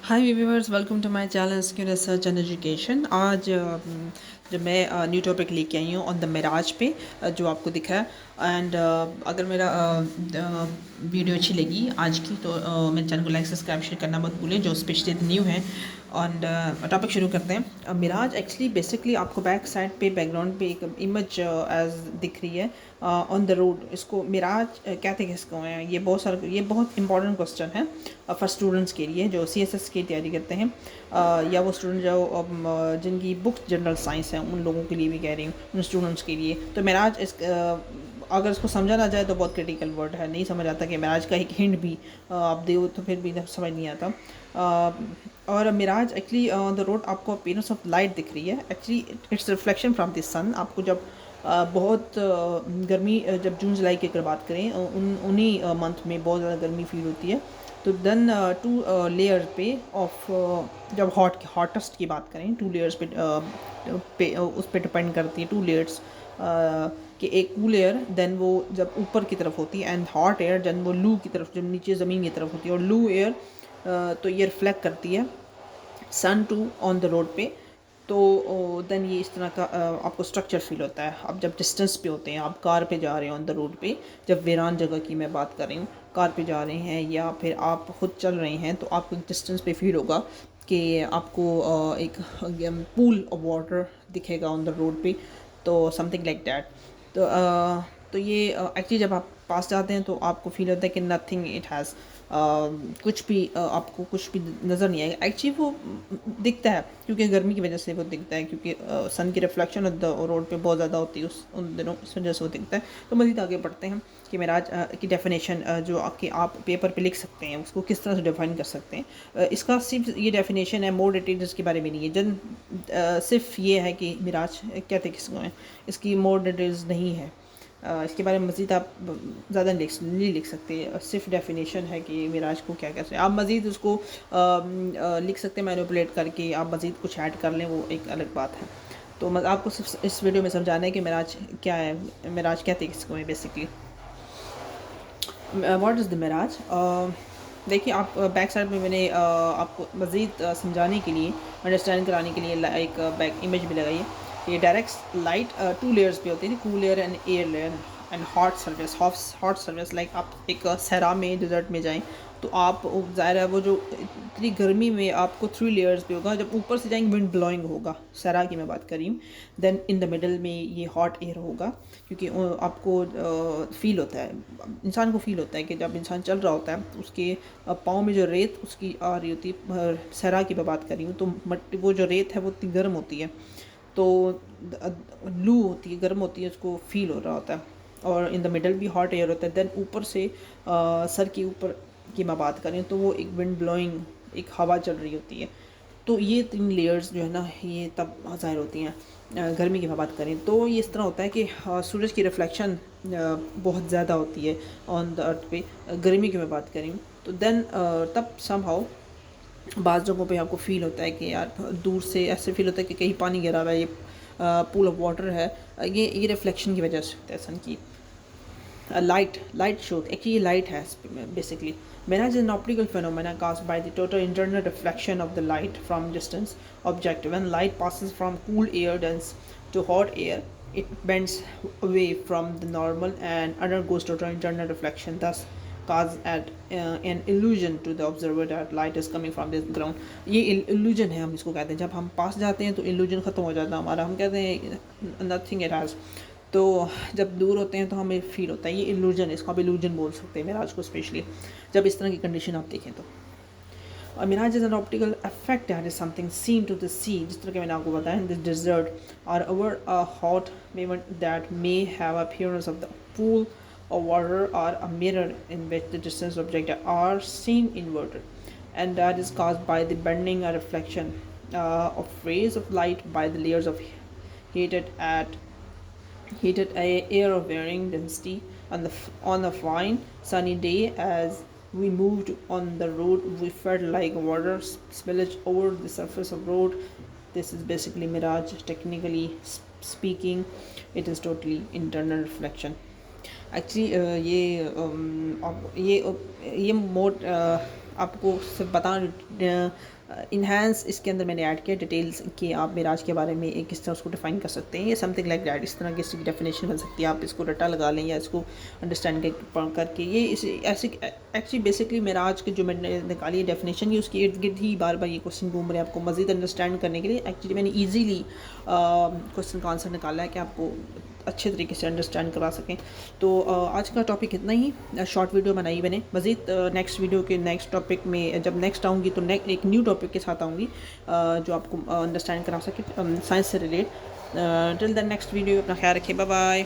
Hi viewers, welcome to my channel skill research and education. आज जब मैं new topic लेके आई हूँ ऑन द मिराज पे, जो आपको दिखा है। एंड अगर मेरा वीडियो अच्छी लगी आज की तो मेरे चैनल को लाइक सब्सक्राइब शेयर करना मत भूलें, जो स्पेशली न्यू है। एंड टॉपिक शुरू करते हैं। मिराज एक्चुअली बेसिकली आपको बैक साइड पे बैकग्राउंड पे एक इमेज एज दिख रही है ऑन द रोड। इसको मिराज कहते किसको हैं? ये बहुत इंपॉर्टेंट क्वेश्चन है फॉर स्टूडेंट्स के लिए जो सीएसएस की तैयारी करते हैं, या वो स्टूडेंट जो जिनकी बुक जनरल साइंस है उन लोगों के लिए भी कह रही हूँ, उन स्टूडेंट्स के लिए। तो मिराज अगर इसको समझा ना जाए तो बहुत क्रिटिकल वर्ड है, नहीं समझ आता कि मिराज का एक हिंट भी आप दो तो फिर भी समझ नहीं आता। और mirage actually on the road आपको अपीयरेंस ऑफ लाइट दिख रही है। Actually it's reflection from the sun. आपको जब बहुत गर्मी, जब जून जुलाई की अगर बात करें, उन्हीं मंथ में बहुत ज़्यादा गर्मी फील होती है। तो देन टू लेयर पे ऑफ, जब हॉटेस्ट की बात करें, टू लेयर्स पे उस पर डिपेंड करती है। टू लेयर्स कि एक कूल एयर देन वो जब ऊपर की तरफ होती है, एंड हॉट एयर देन वो लू की तरफ, जब नीचे ज़मीन की तरफ होती है। और लू एयर तो ये रिफ्लेक्ट करती है सन टू ऑन द रोड पे। तो देन ये इस तरह का आपको स्ट्रक्चर फील होता है। आप जब डिस्टेंस पे होते हैं, आप कार पे जा रहे हो ऑन द रोड पे, जब वीरान जगह की मैं बात कर रही हूँ, कार पे जा रहे हैं या फिर आप खुद चल रहे हैं, तो आपको डिस्टेंस पे फील होगा कि आपको एक पूल ऑफ वाटर दिखेगा ऑन द रोड पे। तो समथिंग लाइक दैट। तो ये एक्चुअली जब आप पास जाते हैं तो आपको फील होता है कि नथिंग इट हैज़, कुछ भी आपको कुछ भी नज़र नहीं आएगा। एक्चुअली वो दिखता है क्योंकि गर्मी की वजह से वो दिखता है, क्योंकि सन की रिफ्लेक्शन रोड पे बहुत ज़्यादा होती है उन दिनों, इस वजह से वो दिखता है। तो मज़ीद आगे बढ़ते हैं कि मिराज की डेफिनेशन जो कि आप पेपर पे लिख सकते हैं, उसको किस तरह से डिफाइन कर सकते हैं। इसका सिर्फ ये डेफिनेशन है, मोर डिटेल्स के बारे में नहीं है। सिर्फ ये है कि मिराज कहते किसको हैं, इसकी मोर डिटेल्स नहीं है। इसके बारे में मज़ीद आप ज़्यादा नहीं लिख सकते। सिर्फ डेफिनेशन है कि मिराज को क्या कहते हैं। आप मज़ीद उसको लिख सकते हैं मैनिपुलेट करके, आप मज़ीद कुछ ऐड कर लें, वो एक अलग बात है। तो आपको सिर्फ इस वीडियो में समझाना है कि मिराज क्या है, मिराज कहते किसको है basically. What is the mirage? देखिए, आप बैक साइड में मैंने आपको मज़ीद समझाने के लिए, अंडरस्टैंड कराने के लिए एक बैक इमेज भी लगाई है। ये डायरेक्ट लाइट टू लेयर्स पे होती है, cool layer and air layer and hot service. Like आप एक सहरा में, डिज़र्ट में जाएं तो आप ज़ाहिर है वो जो इतनी गर्मी में आपको 3 लेयर्स पे होगा। जब ऊपर से जाएंगे विंड ब्लोइंग होगा, सहरा की मैं बात कर रही हूँ। देन इन द मिडल में ये हॉट एयर होगा, क्योंकि आपको फील होता है, इंसान को फील होता है कि जब इंसान चल रहा होता है तो उसके पाँव में जो रेत उसकी आ रही होती है। सहरा की मैं बात कर रही हूँ, तो मट्टी, वो जो रेत है वो इतनी गर्म होती है, तो लू होती है, गर्म होती है, उसको फील हो रहा होता है। और इन द मिडल भी हॉट एयर होता है। देन ऊपर से सर के ऊपर की मैं बात करें तो वो एक विंड ब्लोइंग, एक हवा चल रही होती है। तो ये 3 लेयर्स जो है ना, ये तब ज़ाहिर होती हैं। गर्मी की बात करें तो ये इस तरह होता है कि सूरज की रिफ्लेक्शन बहुत ज़्यादा होती है ऑन द अर्थ पे। गर्मी की मैं बात करें तो देन तब समहाउ बाज़ जगहों पे आपको फ़ील होता है कि यार दूर से ऐसे फ़ील होता है कि कहीं पानी गिरा हुआ है, ये पूल ऑफ वाटर है। ये रिफ्लेक्शन की वजह से होता है सन की। Light show, actually light has basically. Mirage is an optical phenomena caused by the total internal reflection of the light from distance object. When light passes from cool air dense to hot air, it bends away from the normal and undergoes total internal reflection, thus cause an illusion to the observer that light is coming from the ground. ये illusion है, हम इसको कहते हैं। जब हम पास जाते हैं तो illusion ख़त्म हो जाता है हमारा, हम कहते हैं nothing it has। तो जब दूर होते हैं तो हमें फील होता है, ये इल्यूजन है, इसको आप इल्यूजन बोल सकते हैं मिराज को, स्पेशली जब इस तरह की कंडीशन आप देखें तो। और mirage is an optical effect that is something seen to the sea, जिस तरह के मैंने आपको बताया, दिस डिजर्ट और over a hot pavement that may have appearance of the pool or water or a mirror in which the distance objects are seen inverted, and that is caused by the bending or reflection of rays of light by the layers of heated at air of varying density. On a fine sunny day, as we moved on the road, we felt like water spillage over the surface of road. This is basically mirage. Technically speaking, it is totally internal reflection. Actually ये mode आपको सिर्फ बता enhance इसके अंदर मैंने add किया details कि आप मेराज के बारे में किस तरह उसको डिफ़ाइन कर सकते हैं, ये समथिंग लाइक दैट, इस तरह की इसकी डेफिनेशन बन सकती है। आप इसको रट्टा लगा लें या इसको अंडरस्टैंड करके ये इस ऐसे एक्चुअली बेसिकली मेराज की जो मैंने निकाली है डेफिनेशन, ये उसके इर्द गिर्द ही बार बार ये क्वेश्चन घूम रहे हैं। आपको मज़ीद अंडरस्टैंड करने के लिए एक्चुअली मैंने ईजीली क्वेश्चन का आंसर निकाला है कि आपको अच्छे तरीके से अंडरस्टैंड करवा सकें। तो आज का टॉपिक इतना ही, शॉर्ट वीडियो बनाई मैंने। मज़ीद नेक्स्ट वीडियो के नेक्स्ट टॉपिक में जब नेक्स्ट आऊँगी तो एक न्यू टॉपिक के साथ आऊँगी जो आपको अंडरस्टैंड करा सके साइंस से relate. Till the next video, अपना ख्याल रखिए, बाय बाय।